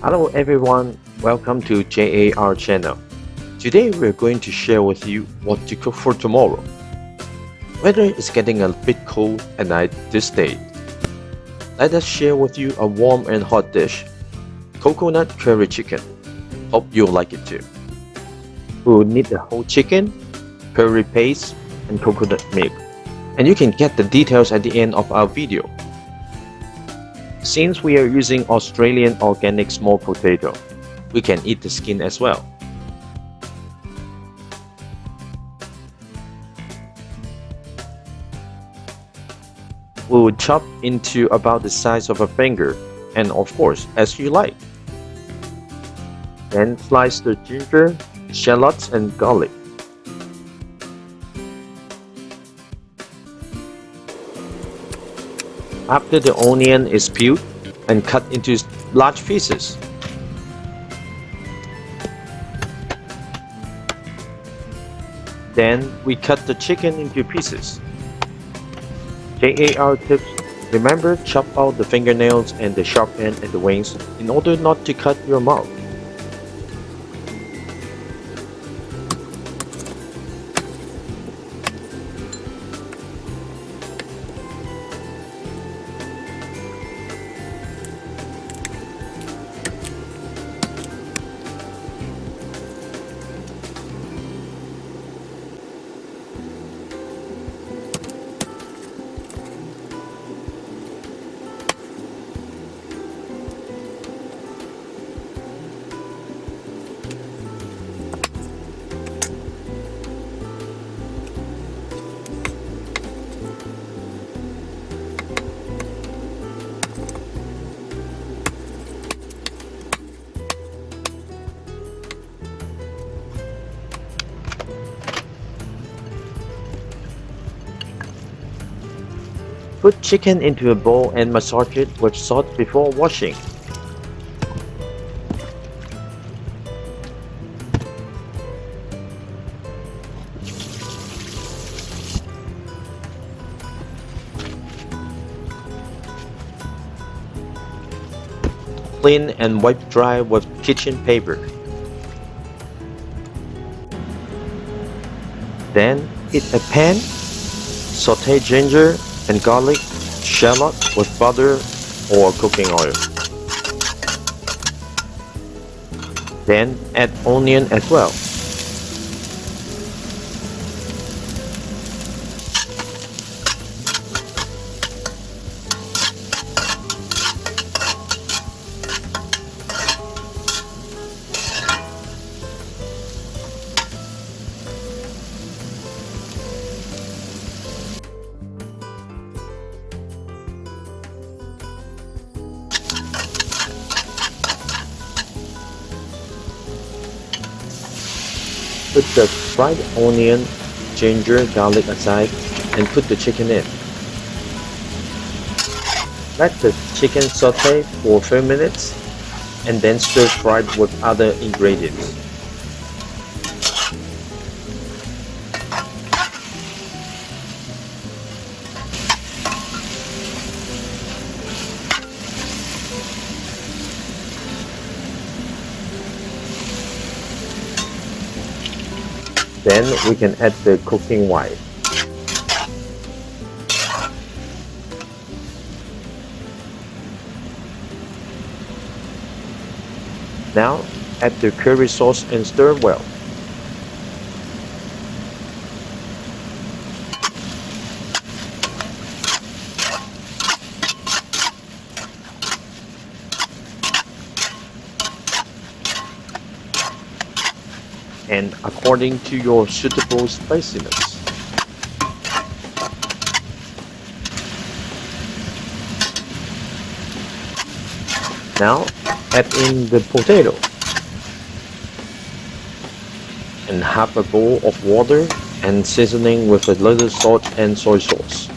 Hello everyone, welcome to JAR channel. Today we're going to share with you what to cook for tomorrow. Weather is getting a bit cold at night this day. Let us share with you a warm and hot dish, coconut curry chicken. Hope you'll like it too. We will need the whole chicken, curry paste and coconut milk. And you can get the details at the end of our video. Since we are using Australian organic small potato, we can eat the skin as well. We will chop into about the size of a finger, and of course, as you like. Then slice the ginger, shallots and garlic. After the onion is peeled and cut into large pieces. Then we cut the chicken into pieces. JAR tips: remember, chop out the fingernails and the sharp end at the wings in order not to cut your mouth. Put chicken into a bowl and massage it with salt before washing. Clean and wipe dry with kitchen paper. Then heat a pan, saute ginger and garlic, shallot with butter or cooking oil. Then add onion as well. Put the fried onion, ginger, garlic aside and put the chicken in. Let the chicken saute for a few minutes and then stir fry with other ingredients. Then we can add the cooking wine. Now add the curry sauce and stir well. And according to your suitable spiciness. Now add in the potato and half a bowl of water and seasoning with a little salt and soy sauce.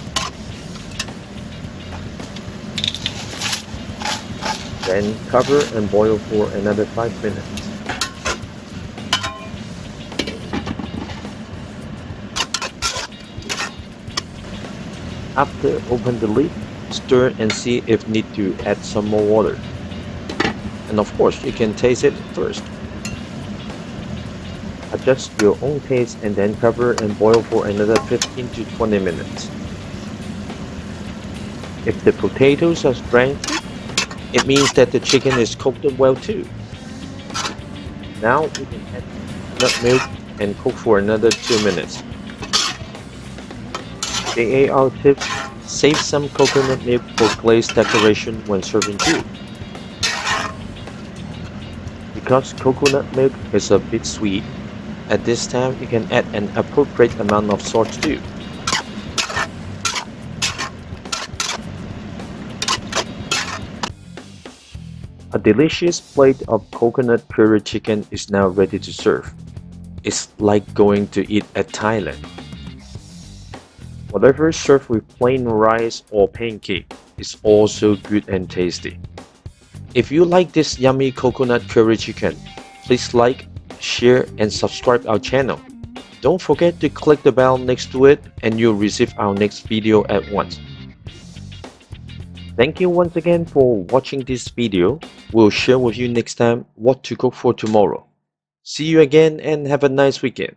Then cover and boil for another 5 minutes. After, open the lid Stir and see if need to add some more water. And of course, you can taste it first. Adjust your own taste and then cover and boil for another 15 to 20 minutes. If the potatoes are crunchy, it means that the chicken is cooked well too. Now we can add coconut milk and cook for another 2 minutes. JAR tip: save some coconut milk for glaze decoration when serving food. Because coconut milk is a bit sweet, at this time you can add an appropriate amount of salt too. A delicious plate of coconut curry chicken is now ready to serve. It's like going to eat at Thailand. Whatever served with plain rice or pancake is also good and tasty. If you like this yummy coconut curry chicken, please like, share and subscribe our channel. Don't forget to click the bell next to it and you'll receive our next video at once. Thank you once again for watching this video. We'll share with you next time what to cook for tomorrow. See you again and have a nice weekend.